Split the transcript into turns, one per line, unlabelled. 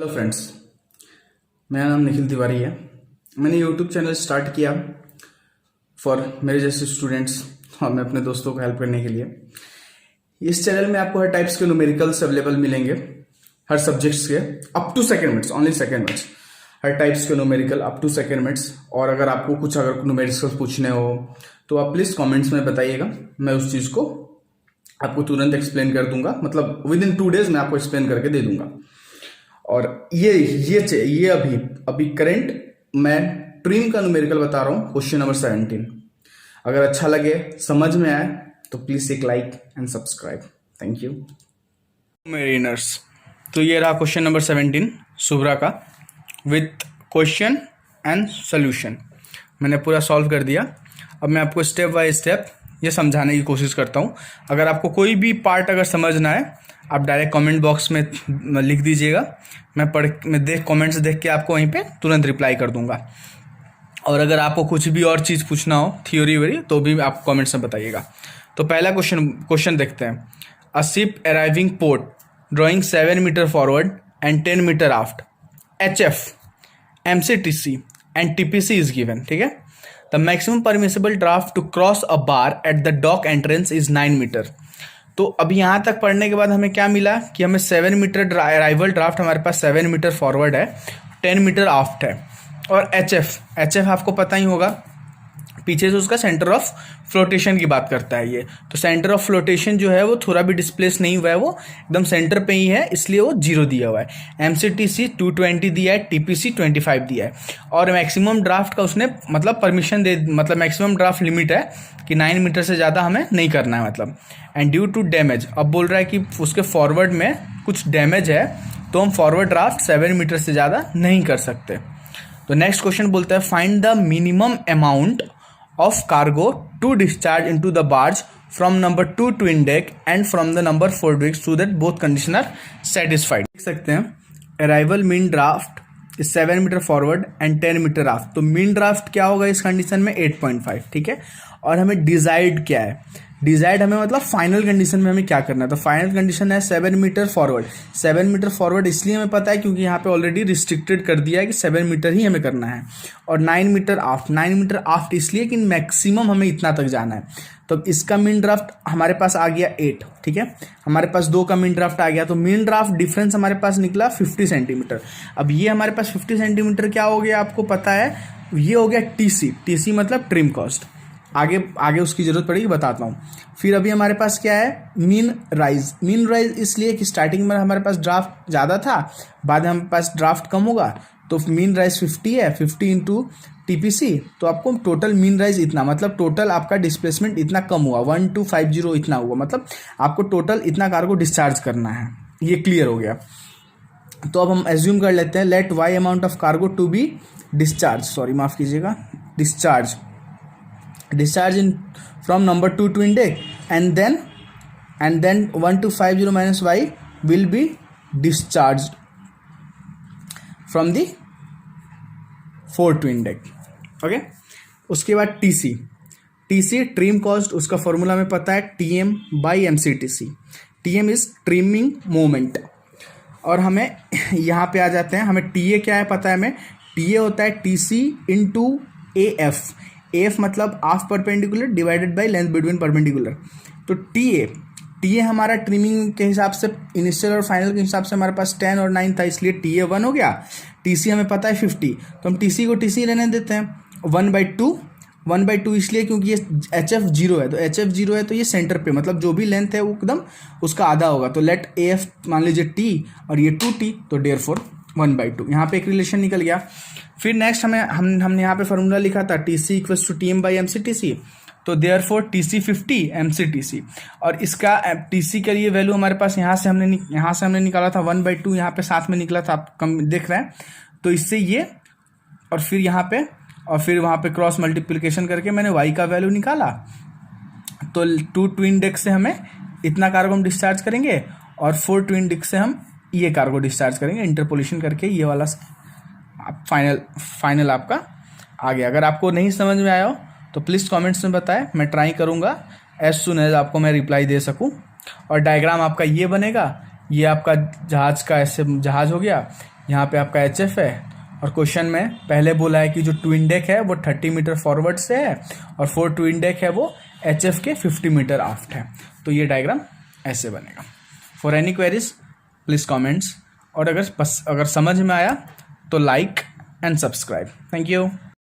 Hello friends, मेरा नाम निखिल तिवारी है। मैंने यूट्यूब चैनल स्टार्ट किया फॉर मेरे जैसे स्टूडेंट्स और मैं अपने दोस्तों को हेल्प करने के लिए। इस चैनल में आपको हर टाइप्स के न्यूमेरिकल्स अवेलेबल मिलेंगे, हर सब्जेक्ट्स के up to second minutes, only second minutes, हर टाइप्स के numerical up to second minutes. और अगर आपको कुछ न्यूमेरिकल्स पूछने हो तो आप प्लीज़ कॉमेंट्स में बताइएगा, मैं उस चीज़ को आपको तुरंत एक्सप्लेन कर दूंगा, मतलब विद इन 2 days मैं आपको एक्सप्लेन करके दे दूंगा। और ये अभी करंट मैं ट्रिम का न्यूमेरिकल बता रहा हूँ, क्वेश्चन नंबर 17। अगर अच्छा लगे, समझ में आए तो प्लीज एक like and subscribe. Thank you. Mariners, तो ये रहा क्वेश्चन नंबर 17 सुब्रा का, विथ क्वेश्चन एंड सोल्यूशन। मैंने पूरा सॉल्व कर दिया। अब मैं आपको स्टेप बाय स्टेप ये समझाने की कोशिश करता हूँ। अगर आपको कोई भी पार्ट अगर समझना है, आप डायरेक्ट कमेंट बॉक्स में लिख दीजिएगा, मैं कमेंट्स देख के आपको वहीं पे तुरंत रिप्लाई कर दूंगा। और अगर आपको कुछ भी और चीज़ पूछना हो, थ्योरी वरी, तो भी आप कमेंट्स में बताइएगा। तो पहला क्वेश्चन देखते हैं। A ship arriving port drawing 7 metre forward and 10 metre aft, HF, MCTC and TPC is given. ठीक है। The maximum permissible draft to cross a bar at the dock entrance is 9 metre. तो अब यहाँ तक पढ़ने के बाद हमें क्या मिला कि हमें 7 मीटर अराइवल ड्राफ्ट, हमारे पास 7 मीटर फॉरवर्ड है, 10 मीटर आफ्ट है। और HF आपको पता ही होगा, पीछे से उसका सेंटर ऑफ फ्लोटेशन की बात करता है ये। तो सेंटर ऑफ फ्लोटेशन जो है वो थोड़ा भी डिस्प्लेस नहीं हुआ है, वो एकदम सेंटर पे ही है, इसलिए वो 0 दिया हुआ है। MCTC 220 दिया है, TPC 25 दिया है। और मैक्सिमम ड्राफ्ट का उसने मतलब परमिशन दे, मतलब मैक्सिमम ड्राफ्ट लिमिट है कि 9 मीटर से ज़्यादा हमें नहीं करना है मतलब। एंड ड्यू टू डैमेज, अब बोल रहा है कि उसके फॉरवर्ड में कुछ डैमेज है, तो हम फॉरवर्ड ड्राफ्ट 7 मीटर से ज़्यादा नहीं कर सकते। तो नेक्स्ट क्वेश्चन बोलता है, find the minimum amount of cargo to discharge into the barge from number 2 twin deck and from the number 4 deck so that both conditions are satisfied। देख सकते हैं, arrival mean draft is 7 metre forward and 10 metre aft. तो mean draft क्या होगा इस condition में? 8.5। ठीक है। और हमें डिजाइड क्या है? डिजाइड हमें मतलब फाइनल कंडीशन में हमें क्या करना है? तो फाइनल कंडीशन है 7 मीटर फॉरवर्ड। 7 मीटर फॉरवर्ड इसलिए हमें पता है क्योंकि यहाँ पे ऑलरेडी रिस्ट्रिक्टेड कर दिया है कि 7 मीटर ही हमें करना है। और 9 मीटर आफ्ट, 9 मीटर आफ्ट इसलिए कि मैक्सिमम हमें इतना तक जाना है। तो इसका मीन ड्राफ्ट हमारे पास आ गया 8। ठीक है। हमारे पास 2 का मीन ड्राफ्ट आ गया, तो मीन ड्राफ्ट डिफरेंस हमारे पास निकला 50 सेंटीमीटर। अब ये हमारे पास 50 सेंटीमीटर क्या हो गया आपको पता है? ये हो गया TC मतलब ट्रिम कॉस्ट। आगे उसकी जरूरत पड़ेगी, बताता हूँ। फिर अभी हमारे पास क्या है? मीन राइज इसलिए कि स्टार्टिंग में हमारे पास ड्राफ्ट ज़्यादा था, बाद में हमारे पास ड्राफ्ट कम होगा, तो मीन राइज 50 है, 50 इंटू TPC, तो आपको टोटल मीन राइज इतना, मतलब टोटल आपका डिस्प्लेसमेंट इतना कम हुआ, 1250 इतना हुआ, मतलब आपको टोटल इतना कार्गो डिस्चार्ज करना है। ये क्लियर हो गया। तो अब हम एज्यूम कर लेते हैं, let Y amount of cargo to be discharge in from number 2 twin deck and then 1250 minus Y will be discharged from the 4 twin deck। Okay. उसके बाद TC ट्रिम कॉस्ट, उसका फॉर्मूला में पता है TM by MCTC। TM is trimming moment. और हमें यहाँ पे आ जाते हैं, हमें TA क्या है पता है हमें? TA होता है TC इंटू AF। AF मतलब half perpendicular divided by length between perpendicular. तो TA हमारा ट्रिमिंग के हिसाब से, इनिशियल और फाइनल के हिसाब से हमारे पास 10 और 9 था, इसलिए TA 1 हो गया। TC हमें पता है 50, तो हम TC को TC रहने देते हैं। 1/2 इसलिए क्योंकि ये HF 0 है, तो HF 0 है तो ये सेंटर पे, मतलब जो भी लेंथ है वो एकदम उसका आधा होगा। तो लेट AF मान लीजिए T और ये 2T, तो देयरफॉर 1/2। यहाँ पे एक रिलेशन निकल गया। फिर नेक्स्ट हमने यहाँ पे फॉर्मूला लिखा था TC equals to TM by MCTC, तो देयरफॉर TC 50 MCTC। और इसका TC के लिए वैल्यू हमारे पास यहाँ से हमने निकाला था 1/2, यहाँ पे साथ में निकला था, आप कम देख रहे हैं। तो इससे ये और फिर यहाँ पे और फिर वहाँ पे क्रॉस मल्टीप्लिकेशन करके मैंने Y का वैल्यू निकाला। तो 2 ट्विन डेक से हमें इतना कार्गो हम डिस्चार्ज करेंगे और 4 ट्विन डेक से हम ये कार्गो डिस्चार्ज करेंगे, इंटरपोलेशन करके ये वाला फाइनल आपका आ गया। अगर आपको नहीं समझ में आया हो तो प्लीज़ कमेंट्स में बताएं, मैं ट्राई करूँगा एज सुन एज आपको मैं रिप्लाई दे सकूँ। और डायग्राम आपका ये बनेगा, ये आपका जहाज का ऐसे जहाज हो गया, यहाँ पे आपका HF है और क्वेश्चन में पहले बोला है कि जो ट्विन डेक है वो 30 मीटर फॉरवर्ड से है और 4 ट्विन डेक है वो HF के 50 मीटर आफ्ट है। तो ये डायग्राम ऐसे बनेगा। For any queries please comments, और अगर समझ में आया तो like and subscribe. Thank you.